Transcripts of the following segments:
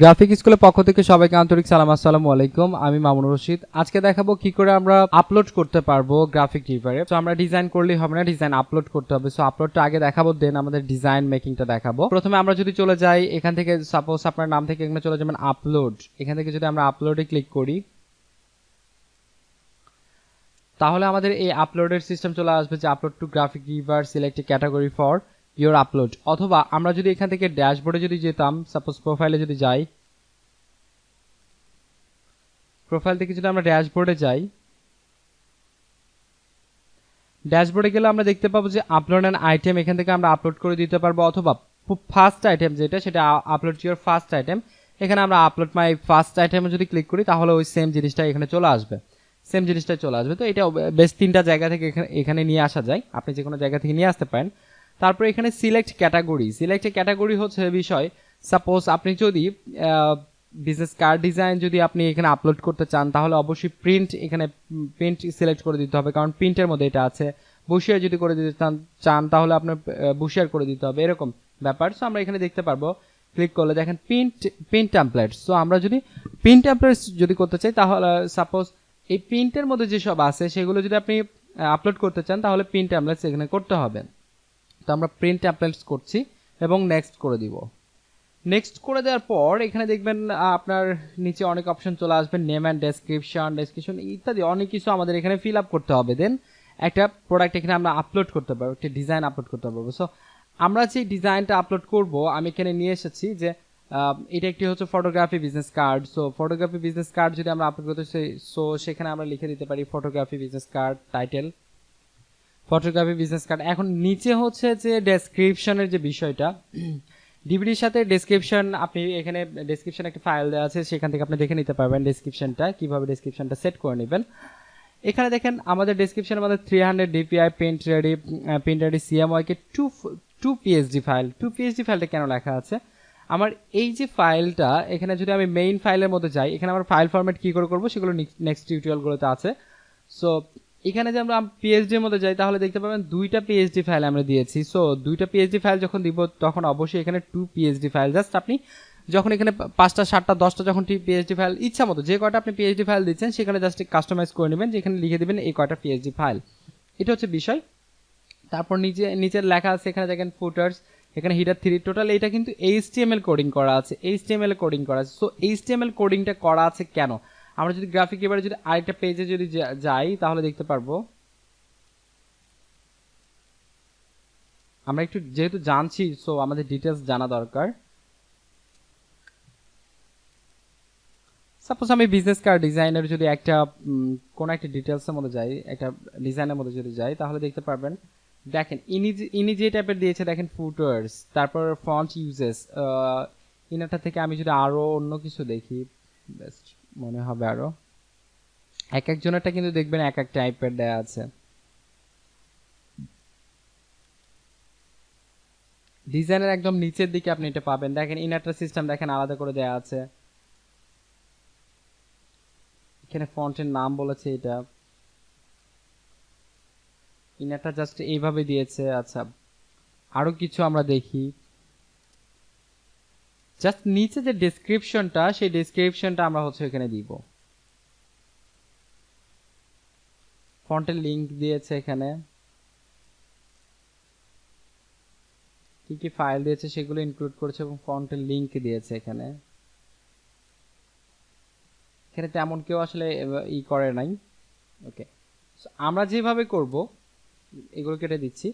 Graphic স্কুলের পক্ষ থেকে সবাইকে আন্তরিক সালাম, আসসালামু আলাইকুম। আমি মামুনুর রশিদ। আজকে দেখাবো কি করে আমরা আপলোড করতে পারবো গ্রাফিক রিভারে। তো আমরা ডিজাইন করলেই হবে না, ডিজাইন আপলোড করতে হবে। সো আপলোডটা আগে দেখাবো, দেন আমাদের ডিজাইন মেকিংটা দেখাবো। প্রথমে আমরা যদি চলে যাই এখান থেকে, সাপোজ আপনার নাম থেকে এখানে চলে যাবেন আপলোড। এখান থেকে যদি আমরা আপলোডে ক্লিক করি তাহলে আমাদের এই আপলোডের সিস্টেম চলে আসবে যে upload two graphic river, select A category for your upload. অথবা আমরা যদি এখান থেকে ড্যাশবোর্ডে যদি যেতাম, সাপোজ প্রোফাইলে যদি যাই, প্রোফাইল থেকে যদি আমরা ড্যাশবোর্ডে যাই, ড্যাশবোর্ডে গেলে আমরা দেখতে পাবো যে আপলোড অ্যান আইটেম, এখান থেকে আমরা আপলোড করে দিতে পারবো। অথবা ফার্স্ট আইটেম যেটা, সেটা আপলোড ইওর ফার্স্ট আইটেম, এখানে আমরা আপলোড মাই ফার্স্ট আইটেমে যদি ক্লিক করি তাহলে ওই সেম জিনিসটা এখানে চলে আসবে, সেম জিনিসটা চলে আসবে। তো এটা বেশ তিনটা জায়গা থেকে এখানে নিয়ে আসা যায়, আপনি যে কোনো জায়গা থেকে নিয়ে আসতে পারেন। তারপর এখানে সিলেক্ট ক্যাটাগরি, সিলেক্ট ক্যাটাগরি হচ্ছে বিষয়, সাপোজ আপনি যদি বিজনেস কার্ড ডিজাইন যদি আপনি এখানে আপলোড করতে চান তাহলে অবশ্যই প্রিন্ট, এখানে প্রিন্ট সিলেক্ট করে দিতে হবে, কারণ প্রিন্টের মধ্যে এটা আছে। বুশিয়ার যদি করে দিতে চান তাহলে আপনার বুশিয়ার করে দিতে হবে, এরকম ব্যাপার। সো আমরা এখানে দেখতে পারবো, ক্লিক করলে দেখেন প্রিন্ট টেমপ্লেটস। সো আমরা যদি প্রিন্ট টেমপ্লেটস যদি করতে চাই তাহলে সাপোজ এই প্রিন্টের মধ্যে যেসব আছে সেগুলো যদি আপনি আপলোড করতে চান তাহলে প্রিন্ট টেমপ্লেটস এখানে করতে হবে। তো আমরা প্রিন্ট টেমপ্লেটস করছি এবং নেক্সট করে দিব। নেক্সট করে দেওয়ার পর এখানে দেখবেন আপনার নিচে অনেক অপশন চলে আসবে, নেম অ্যান্ড ডেসক্রিপশন ইত্যাদি অনেক কিছু আমাদের এখানে ফিল আপ করতে হবে। দেন একটা প্রোডাক্ট এখানে আমরা আপলোড করতে পারবো, একটা ডিজাইন আপলোড করতে পারবো। সো আমরা যে ডিজাইনটা আপলোড করব আমি এখানে নিয়ে এসেছি যে এটা একটি হচ্ছে photography business card. So photography business card যদি আমরা আপলোড করতে চাই, সো সেখানে আমরা লিখে দিতে পারি photography business card, title photography business card. এখন নিচে হচ্ছে যে ডেসক্রিপশনের যে বিষয়টা, ডিভিডির সাথে ডেসক্রিপশন, আপনি এখানে ডেসক্রিপশন একটা ফাইল দেওয়া আছে, সেখান থেকে আপনি দেখে নিতে পারবেন ডেসক্রিপশনটা কিভাবে ডেসক্রিপশনটা সেট করে নেবেন। এখানে দেখেন আমাদের ডেসক্রিপশন আমাদের 300 DPI print ready CMYK to PSD file. To PSD ফাইলটা কেন লেখা আছে? আমার এই যে ফাইলটা এখানে যদি আমি মেইন ফাইলের মধ্যে যাই, এখানে আমার ফাইল ফরম্যাট কি করে করবো সেগুলো নেক্সট টিউটোরিয়ালগুলোতে আছে। সো এখানে যে আমরা পিএইচডি এর মধ্যে যাই তাহলে দেখতে পাবেন দুইটা পিএইচডি ফাইল আমরা দিয়েছি। সো দুইটা পিএইচডি ফাইল যখন দিব তখন অবশ্যই এখানে 2 পিএইচডি ফাইল, জাস্ট আপনি যখন এখানে 5টা 7টা 10টা যখন পিএইচডি ফাইল ইচ্ছা মতো যে কয়টা আপনি পিএইচডি ফাইল দিচ্ছেন সেখানে জাস্ট কাস্টমাইজ করে নেবেন, যে এখানে লিখে দিবেন এই কয়টা পিএইচডি ফাইল, এটা হচ্ছে বিষয়। তারপর নিচের লেখা আছে এখানে দেখেন ফুটার্স, এখানে হিডার 3 টোটাল এটা কিন্তু এইচটিএমএল কোডিং করা আছে, এইচটিএমএল কোডিং করা আছে। সো এইচটিএমএল কোডিংটা করা আছে কেন? আমরা যদি গ্রাফিক এবারে যদি আরেকটা পেজে যদি যাই তাহলে দেখতে পারবো, আমরা একটু যেহেতু জানছি সো আমাদের ডিটেলস জানা দরকার। সাপোজ আমি বিজনেস কার্ড ডিজাইনের যদি একটা কোন একটা ডিটেলসের মধ্যে যাই, একটা ডিজাইনের মধ্যে যদি যাই তাহলে দেখতে পারবেন, দেখেন ইনি যে টাইপের দিয়েছে, দেখেন ফুটার্স, তারপর ফন্ট ইউজেস, ইনারটা থেকে আমি যদি আরো অন্য কিছু দেখি বেস্ট মনে হবে। আরো এক একজনেরটা কিন্তু দেখবেন এক এক টাইপের দেয়া আছে। ডিজাইনের একদম নিচের দিকে আপনি এটা পাবেন, দেখেন ইনারটা সিস্টেম দেখেন আলাদা করে দেয়া আছে, এখানে ফন্টের নাম বলেছে, এটা ইনারটা জাস্ট এইভাবে দিয়েছে। আচ্ছা আরো কিছু আমরা দেখি, জাস্ট নিচে যে ডেসক্রিপশনটা সেই ডেসক্রিপশনটা আমরা হচ্ছে এখানে দিব, ফন্টের লিংক দিয়েছে, এখানে কি কি ফাইল দিয়েছে সেগুলো ইনক্লুড করেছে এবং ফন্টের লিংক দিয়েছে। এখানে এখানে তেমন কেউ আসলে ই করে নাই। ওকে, আমরা যেভাবে করব এগুলো কেটে দিচ্ছি,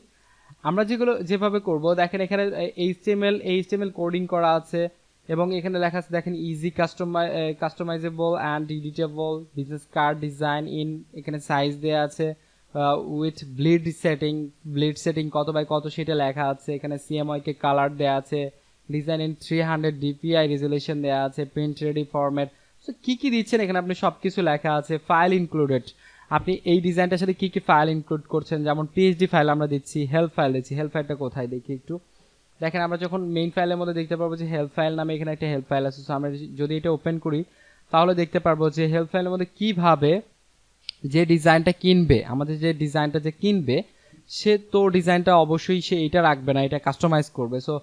আমরা যেভাবে করব দেখেন এখানে এইচটিএমএল কোডিং করা আছে এবং এখানে লেখা আছে দেখেন easy customisable and editable business card design in, এখানে সাইজ দেয়া আছে উইথ ব্লিড সেটিং কত বাই কত সেটা লেখা আছে। এখানে সিএমওয়াই কে কালার দেয়া আছে, ডিজাইন ইন 300 ডিপিআই রেজুলেশন দেয়া আছে, প্রিন্ট রেডি ফরম্যাট। সো কি কি দিচ্ছেন এখানে আপনি সবকিছু লেখা আছে, ফাইল ইনক্লুডেড, আপনি এই ডিজাইনটার সাথে কি কি ফাইল ইনক্লুড করছেন, যেমন পিএইচডি ফাইল আমরা দিচ্ছি, হেল্প ফাইল দিচ্ছি। হেল্প ফাইলটা কোথায় দেখি একটু, দেখেন আমরা যখন মেইন ফাইলের মধ্যে দেখতে পারবো যে হেল্প ফাইল নামে এখানে একটা হেল্প ফাইল আছে। সো আমরা যদি এটা ওপেন করি তাহলে দেখতে পারবো যে হেল্প ফাইলের মধ্যে কিভাবে যে ডিজাইনটা কিনবে, আমাদের যে ডিজাইনটা যে কিনবে সে তো ডিজাইনটা অবশ্যই সে এটা রাখবে না, এটা কাস্টমাইজ করবে। সো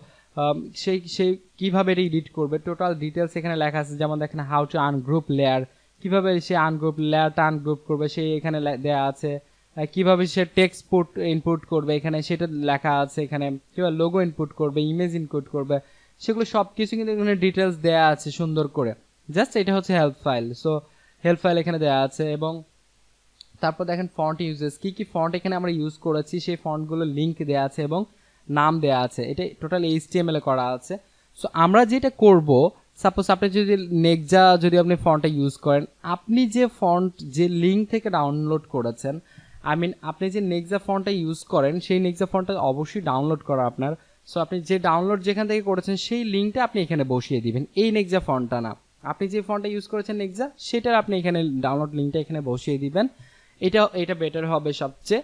সেই সেই কীভাবে এটা এডিট করবে টোটাল ডিটেলস এখানে লেখা আছে। যেমন দেখেন হাউ টু আনগ্রুপ লেয়ার, কীভাবে সে আনগ্রুপ লেয়ারটা আনগ্রুপ করবে সেই এখানে দেওয়া আছে। কীভাবে সে টেক্সট ইনপুট করবে এখানে সেটা লেখা আছে। এখানে কীভাবে লোগো ইনপুট করবে, ইমেজ ইনপুট করবে, সেগুলো সব কিছু কিন্তু এখানে ডিটেলস দেওয়া আছে সুন্দর করে। জাস্ট এটা হচ্ছে help file. So help file এখানে দেওয়া আছে। এবং তারপর দেখেন ফন্ট ইউজেস, কী কী ফন্ট এখানে আমরা ইউজ করেছি সেই ফন্টগুলো লিঙ্ক দেওয়া আছে এবং নাম দেওয়া আছে। এটা টোটাল HTML এ করা আছে। সো আমরা যেটা করব, সাপোজ আপনি যদি নেক্সা যদি আপনি ফন্টটা ইউজ করেন, আপনি যে ফন্ট যে লিঙ্ক থেকে ডাউনলোড করেছেন, আপনি যে নেক্সা ফন্টটা ইউজ করেন সেই নেক্সা ফন্টটা অবশ্যই ডাউনলোড করা আপনার। সো আপনি যে ডাউনলোড যেখান থেকে করেছেন সেই লিঙ্কটা আপনি এখানে বসিয়ে দিবেন, এই নেক্সা ফন্টটা না। আপনি যে ফন্টটা ইউজ করেছেন নেক্সা, সেটার আপনি এখানে ডাউনলোড লিঙ্কটা এখানে বসিয়ে দিবেন। এটা বেটার হবে সবচেয়ে।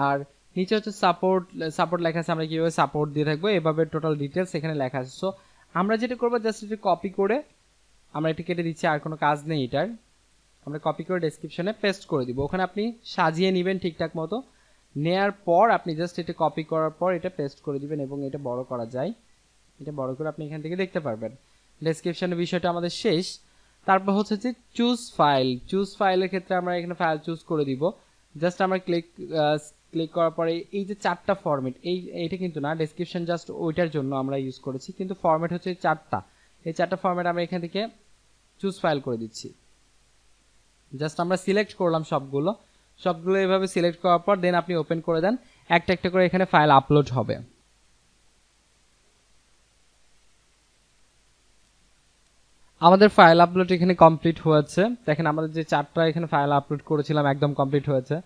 আর নিচে হচ্ছে সাপোর্ট লেখা আছে, আমরা কীভাবে সাপোর্ট দিয়ে থাকবো এভাবে টোটাল ডিটেলস এখানে লেখা আছে। সো আমরা যেটা করবো জাস্ট এটা কপি করে আমরা এটা কেটে দিচ্ছি, আর কোনো কাজ নেই এটার। আমরা কপি করে ডেসক্রিপশনে পেস্ট করে দিব, ওখানে আপনি সাজিয়ে নেবেন ঠিকঠাক মতো। নেয়ার পর আপনি জাস্ট এটা কপি করার পর এটা পেস্ট করে দিবেন এবং এটা বড় করা যায়, এটা বড় করে আপনি এখান থেকে দেখতে পারবেন। ডেসক্রিপশনের বিষয়টা আমাদের শেষ। তারপর হচ্ছে যে চুজ ফাইলের ক্ষেত্রে আমরা এখানে ফাইল চুজ করে দিব। জাস্ট আমরা ক্লিক করার পরে এই যে 4টা ফরম্যাট, এইটা কিন্তু না, ডেসক্রিপশন জাস্ট ওইটার জন্য আমরা ইউজ করেছি, কিন্তু ফরম্যাট হচ্ছে 4টা। এই 4টা ফরম্যাট আমরা এখান থেকে চুজ ফাইল করে দিচ্ছি। জাস্ট আমরা সিলেক্ট করলাম সবগুলো এভাবে সিলেক্ট করার পর দেন আপনি ওপেন করে দেন, একটা একটা করে এখানে ফাইল আপলোড হবে। আমাদের ফাইল আপলোড এখানে কমপ্লিট হয়েছে। দেখেন আমাদের যে 4টা এখানে ফাইল আপলোড করেছিলাম একদম কমপ্লিট হয়েছে।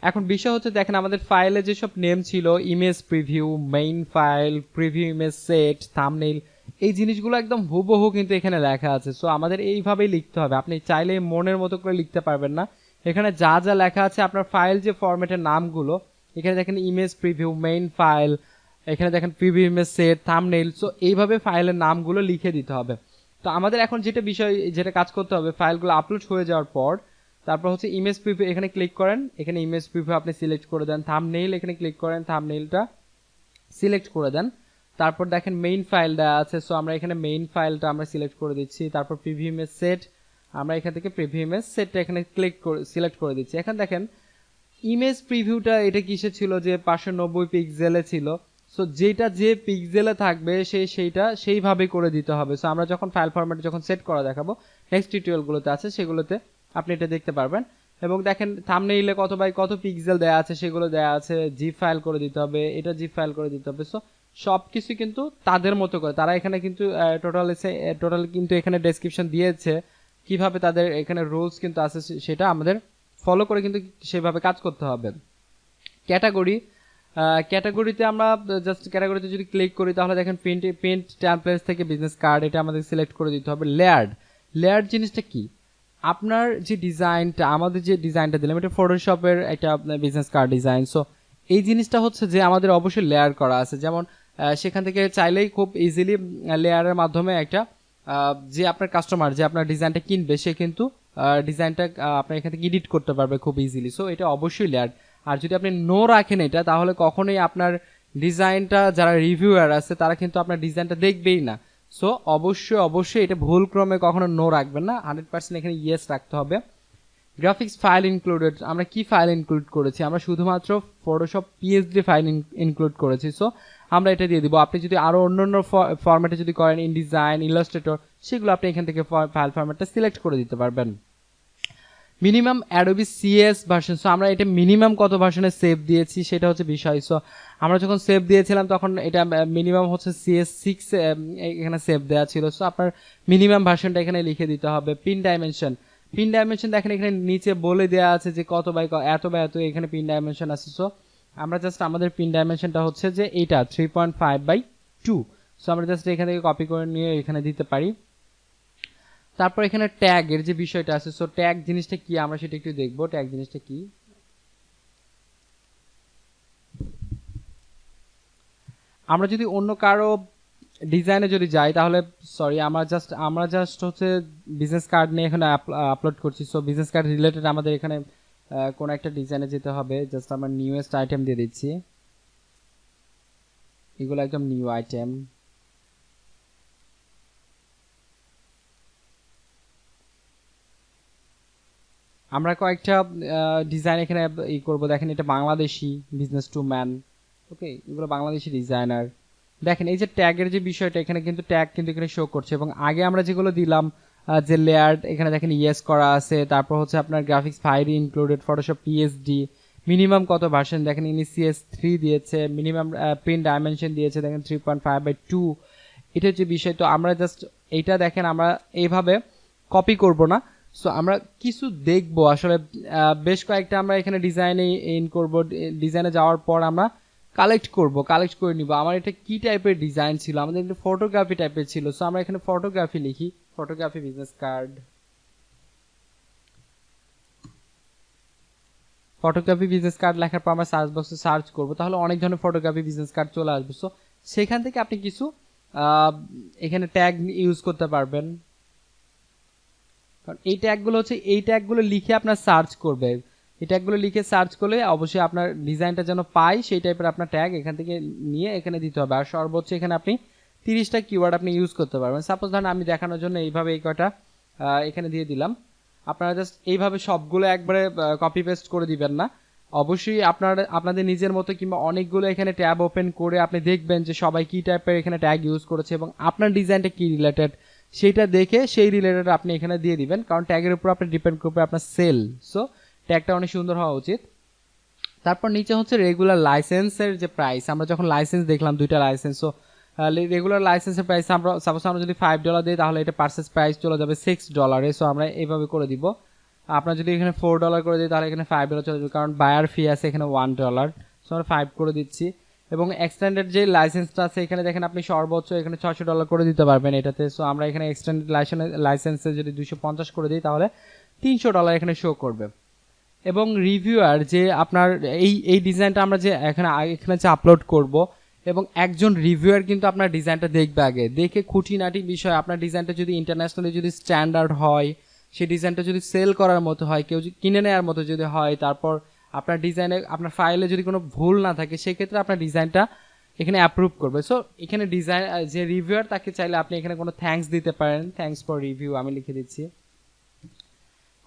এখন বিষয় হচ্ছে দেখেন আমাদের ফাইলে যেসব নেম ছিল, image preview, main file, preview image set, thumbnail, এই জিনিসগুলো একদম হুবহু কিন্তু এখানে লেখা আছে। সো আমাদের এইভাবেই লিখতে হবে, আপনি চাইলে মনের মতো করে লিখতে পারবেন না। এখানে যা যা লেখা আছে আপনার ফাইল যে ফরম্যাটের নামগুলো, এখানে দেখেন ইমেজ প্রিভিউ, মেইন ফাইল, এখানে দেখেন preview image set, thumbnail, so এইভাবে ফাইলের নামগুলো লিখে দিতে হবে। তো আমাদের এখন যেটা কাজ করতে হবে, ফাইলগুলো আপলোড হয়ে যাওয়ার পর তারপর হচ্ছে ইমেজ প্রিভিউ, এখানে ক্লিক করেন, এখানে ইমেজ প্রিভিউ আপনি সিলেক্ট করে দেন। থাম্বনেইল এখানে ক্লিক করেন, থাম্বনেইলটা সিলেক্ট করে দেন। তারপর দেখেন মেইন ফাইলটা আছে, সো আমরা এখানে মেইন ফাইলটা আমরা সিলেক্ট করে দিচ্ছি। তারপর প্রিভিউ ইমেজ সেট, আমরা এখান থেকে প্রিভিউ ইমেজ সেটটা এখানে সিলেক্ট করে দিচ্ছি। এখন দেখেন ইমেজ প্রিভিউটা এটা কিসে ছিল, যে 590 পিক্সেলে ছিল। সো যেটা যে পিক্সেলে থাকবে সেইটা সেইভাবে করে দিতে হবে। সো আমরা যখন ফাইল ফরম্যাটে যখন সেট করা দেখাবো নেক্সট টিউটোরিয়ালগুলোতে আছে, সেগুলোতে আপনি এটা দেখতে পারবেন। এবং দেখেন থাম্বনেইলে কত বাই কত পিক্সেল দেওয়া আছে সেগুলো দেওয়া আছে, জিপ ফাইল করে দিতে হবে, এটা জিপ ফাইল করে দিতে হবে। সো সব কিছু কিন্তু তাদের মতো করে, তারা এখানে কিন্তু টোটাল কিন্তু এখানে ডেসক্রিপশন দিয়েছে কিভাবে তাদের এখানে রুলস কিন্তু আছে, সেটা আমাদের ফলো করে কিন্তু সেভাবে কাজ করতে হবে। ক্যাটাগরিতে আমরা জাস্ট ক্যাটাগরিতে যদি ক্লিক করি তাহলে দেখেন প্রিন্ট টেমপ্লেটস থেকে বিজনেস কার্ড, এটা আমাদের সিলেক্ট করে দিতে হবে। লেয়ার্ড জিনিসটা কি, আপনার যে ডিজাইনটা, আমাদের যে ডিজাইনটা দিলাম এটা ফটোশপের একটা বিজনেস কার্ড ডিজাইন। সো এই জিনিসটা হচ্ছে যে আমাদের অবশ্যই লেয়ার করা আছে, যেমন সেখান থেকে চাইলেই খুব ইজিলি লেয়ারের মাধ্যমে একটা যে আপনার কাস্টমার যে আপনার ডিজাইনটা কিনবে সে কিন্তু ডিজাইনটা আপনার এখান থেকে এডিট করতে পারবে খুব ইজিলি। সো এটা অবশ্যই লেয়ার। আর যদি আপনি নো রাখেন এটা, তাহলে কখনোই আপনার ডিজাইনটা যারা রিভিউয়ার আছে তারা কিন্তু আপনার ডিজাইনটা দেখবেই না। সো অবশ্যই এটা ভুল ক্রমে কখনো নো রাখবেন না, 100% এখানে ইয়েস রাখতে হবে। গ্রাফিক্স ফাইল ইনক্লুডেড, আমরা কি ফাইল ইনক্লুড করেছি, আমরা শুধুমাত্র ফটোশপ PSD ফাইল ইনক্লুড করেছি। সো আমরা এটা দিয়ে দিব। আপনি যদি আরও অন্য ফরম্যাটে যদি করেন, ইনডিজাইন, ইলাস্ট্রেটর, সেগুলো আপনি এখান থেকে ফাইল ফরম্যাটটা সিলেক্ট করে দিতে পারবেন। Minimum Adobe CS version, so আমরা এটা মিনিমাম কত ভার্সনে সেভ দিয়েছি সেটা হচ্ছে বিষয়। সো আমরা যখন সেভ দিয়েছিলাম তখন এটা মিনিমাম হচ্ছে CS6 এখানে সেভ দেওয়া ছিল। সো আপনার মিনিমাম ভার্সনটা এখানে লিখে দিতে হবে। পিন ডাইমেনশন দেখেন এখানে নিচে বলে দেওয়া আছে যে কত বাই এত এখানে পিন ডাইমেনশন আছে। সো আমরা জাস্ট আমাদের পিন ডাইমেনশনটা হচ্ছে যে এইটা 3.5/2। সো আমরা জাস্ট এখান থেকে কপি করে নিয়ে এখানে দিতে পারি। তারপর এখানে ট্যাগ এর যে বিষয়টা আছে, সো ট্যাগ জিনিসটা কি আমরা সেটা একটু দেখবো। ট্যাগ জিনিসটা কি, আমরা যদি অন্য কারো ডিজাইনে যদি যাই তাহলে আমরা জাস্ট হচ্ছে বিজনেস কার্ড নিয়ে এখানে আপলোড করছি। সো বিজনেস কার্ড রিলেটেড আমাদের এখানে কোন একটা ডিজাইনে যেতে হবে। জাস্ট আমরা নিউয়েস্ট আইটেম দিয়ে দিচ্ছি। এগুলো একদম নিউ আইটেম। আমরা কয়েকটা ডিজাইন এখানে ই করবো। দেখেন এটা বাংলাদেশি বিজনেস টু ম্যান, ওকে, এগুলো বাংলাদেশি ডিজাইনার। দেখেন এই যে ট্যাগের যে বিষয়টা, এখানে কিন্তু ট্যাগ কিন্তু এখানে শো করছে, এবং আগে আমরা যেগুলো দিলাম যে লেয়ার, এখানে দেখেন ইয়েস করা আছে, তারপর হচ্ছে আপনার graphics file included, Photoshop PSD, minimum কত ভার্সন দেখেন ইনিসিএস 3 দিয়েছে, মিনিমাম প্রিন্ট ডাইমেনশন দিয়েছে দেখেন 3.5/2। এটা হচ্ছে বিষয়। তো আমরা জাস্ট এইটা দেখেন আমরা এইভাবে কপি করব না, সো আমরা কিছু দেখব আসলে। বেশ কয়েকটা আমরা এখানে ডিজাইনে ইন করব, ডিজাইনে যাওয়ার পর আমরা কালেক্ট করে নিব আমার এটা কি টাইপের ডিজাইন ছিল। আমাদের একটা ফটোগ্রাফি টাইপের ছিল, সো আমরা এখানে ফটোগ্রাফি লিখি, photography business card, photography business card লেখার পর আমরা সার্চ বক্সে সার্চ করব, তাহলে অনেক ধরনের ফটোগ্রাফি বিজনেস কার্ড চলে আসবে। সো সেখান থেকে আপনি কিছু এখানে ট্যাগ ইউজ করতে পারবেন, কারণ এই ট্যাগগুলো লিখে আপনার সার্চ করবে। এই ট্যাগগুলো লিখে সার্চ করলে অবশ্যই আপনার ডিজাইনটা যেন পাই সেই টাইপের আপনার ট্যাগ এখান থেকে নিয়ে এখানে দিতে হবে। আর সর্বোচ্চ এখানে আপনি 30টা কিওয়ার্ড আপনি ইউজ করতে পারবেন। সাপোজ ধরেন আমি দেখানোর জন্য এইভাবে এই কটা এখানে দিয়ে দিলাম। আপনারা জাস্ট এইভাবে সবগুলো একবারে কপি পেস্ট করে দিবেন না, অবশ্যই আপনাদের নিজের মতো কিংবা অনেকগুলো এখানে ট্যাব ওপেন করে আপনি দেখবেন যে সবাই কি টাইপের এখানে ট্যাগ ইউজ করেছে এবং আপনার ডিজাইনটা কি রিলেটেড সেইটা দেখে সেই রিলেটেড আপনি এখানে দিয়ে দিবেন, কারণ ট্যাগের উপর আপনি ডিপেন্ড করবে আপনার সেল। সো ট্যাগটা অনেক সুন্দর হওয়া উচিত। তারপর নিচে হচ্ছে রেগুলার লাইসেন্সের যে প্রাইস, আমরা যখন লাইসেন্স দেখলাম 2টা লাইসেন্স, সো রেগুলার লাইসেন্সের প্রাইস আমরা সাপোজ আমরা যদি $5 দিই তাহলে এটা পারচেজ প্রাইস চলে যাবে $6। সো আমরা এইভাবে করে দিব। আপনার যদি এখানে $4 করে দিই তাহলে এখানে $5 চলে যাবে, কারণ বায়ার ফি আছে এখানে $1। সো আমরা 5 করে দিচ্ছি। এবং এক্সটেন্ডেড যে লাইসেন্সটা আছে এখানে দেখেন আপনি সর্বোচ্চ এখানে $600 করে দিতে পারবেন এটাতে। সো আমরা এখানে এক্সটেন্ডেড লাইসেন্সে যদি 250 করে দিই তাহলে $300 এখানে শো করবে। এবং রিভিউয়ার যে আপনার এই ডিজাইনটা আমরা যে এখানে যে আপলোড করব, এবং একজন রিভিউয়ার কিন্তু আপনার ডিজাইনটা দেখবে, আগে দেখে খুঁটিনাটি বিষয় আপনার ডিজাইনটা যদি ইন্টারন্যাশনালি যদি স্ট্যান্ডার্ড হয়, সেই ডিজাইনটা যদি সেল করার মতো হয়, কেউ কিনে নেওয়ার মতো যদি হয়, তারপর আপনার ডিজাইনে আপনার ফাইলে যদি কোনো ভুল না থাকে, সেক্ষেত্রে আপনার ডিজাইনটা এখানে অ্যাপ্রুভ করবে। সো এখানে ডিজাইন যে রিভিউয়ার তাকে চাইলে আপনি এখানে কোনো থ্যাঙ্কস দিতে পারেন, থ্যাঙ্কস ফর রিভিউ আমি লিখে দিচ্ছি।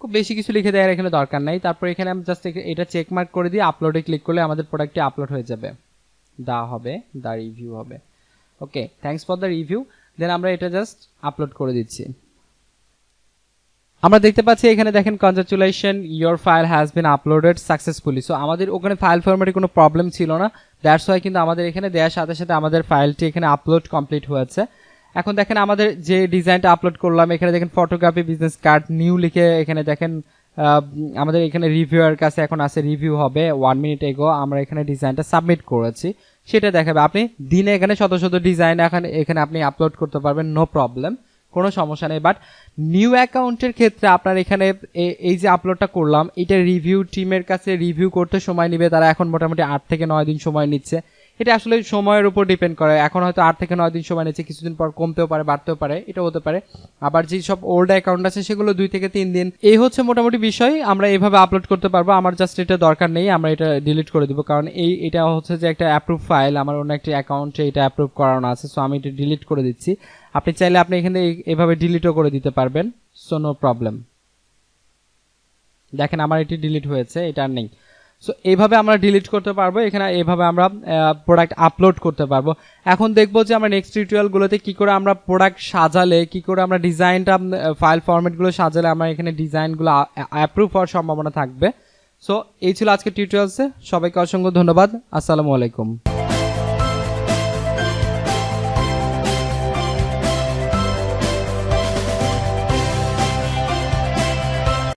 খুব বেশি কিছু লিখে দেওয়ার এখানে দরকার নাই। তারপর এখানে আমি জাস্ট এটা চেক মার্ক করে দিয়ে আপলোডে ক্লিক করলে আমাদের প্রোডাক্টটি আপলোড হয়ে যাবে, দা রিভিউ হবে। ওকে, থ্যাঙ্কস ফর দ্য রিভিউ। দেন আমরা এটা জাস্ট আপলোড করে দিচ্ছি। আমরা দেখতে পাচ্ছি এখানে দেখেন congratulation your file has been uploaded successfully. So আমাদের ওখানে ফাইল ফরম্যাটে কোনো প্রবলেম ছিল না, দ্যাটস ওয়াই কিন্তু আমাদের এখানে দেওয়ার সাথে সাথে আমাদের ফাইলটি এখানে আপলোড কমপ্লিট হয়েছে। এখন দেখেন আমাদের যে ডিজাইনটা আপলোড করলাম, এখানে দেখেন ফটোগ্রাফি বিজনেস কার্ড নিউ লিখে এখানে দেখেন আমাদের এখানে রিভিউয়ার কাছে এখন আছে রিভিউ হবে 1 মিনিট এগো আমরা এখানে ডিজাইনটা সাবমিট করেছি, সেটা দেখাবে। আপনি দিনে এখানে শত শত ডিজাইন এখানে আপনি আপলোড করতে পারবেন, নো প্রবলেম, কোনো সমস্যা নেই। বাট নিউ অ্যাকাউন্টের ক্ষেত্রে আপনার এখানে এই যে আপলোডটা করলাম এটা রিভিউ টিমের কাছে রিভিউ করতে সময় নেবে, তারা এখন মোটামুটি 8 থেকে 9 দিন সময় নিচ্ছে। এটা আসলে সময়ের উপর ডিপেন্ড করে, এখন হয়তো 8 থেকে 9 দিন সময় নিচ্ছে, কিছুদিন পর কমতেও পারে বাড়তেও পারে, এটা হতে পারে। আবার যে সব ওল্ড অ্যাকাউন্ট আছে সেগুলো 2 থেকে 3 দিন। এই হচ্ছে মোটামুটি বিষয়, আমরা এইভাবে আপলোড করতে পারবো। আমার জাস্ট এটা দরকার নেই, আমরা এটা ডিলিট করে দিব, কারণ এটা হচ্ছে যে একটা অ্যাপ্রুভ ফাইল, আমার অন্য একটা অ্যাকাউন্টে এটা অ্যাপ্রুভ করানো আছে। সো আমি এটা ডিলিট করে দিচ্ছি। আপনি চাইলে আপনি এখানে এভাবে ডিলিটও করে দিতে পারবেন, সো নো প্রবলেম। দেখেন আমার এটি ডিলিট হয়েছে, এটা আর নেই। সো এইভাবে আমরা ডিলিট করতে পারবো, এখানে এইভাবে আমরা প্রোডাক্ট আপলোড করতে পারবো। এখন দেখবো যে আমরা নেক্সট টিউটোরিয়ালগুলোতে কি করে আমরা প্রোডাক্ট সাজালে, কি করে আমরা ডিজাইনটা ফাইল ফরম্যাটগুলো সাজালে আমরা এখানে ডিজাইনগুলো অ্যাপ্রুভ হওয়ার সম্ভাবনা থাকবে। সো এই ছিল আজকের টিউটোরিয়ালসে, সবাইকে অসংখ্য ধন্যবাদ। আসসালামু আলাইকুম।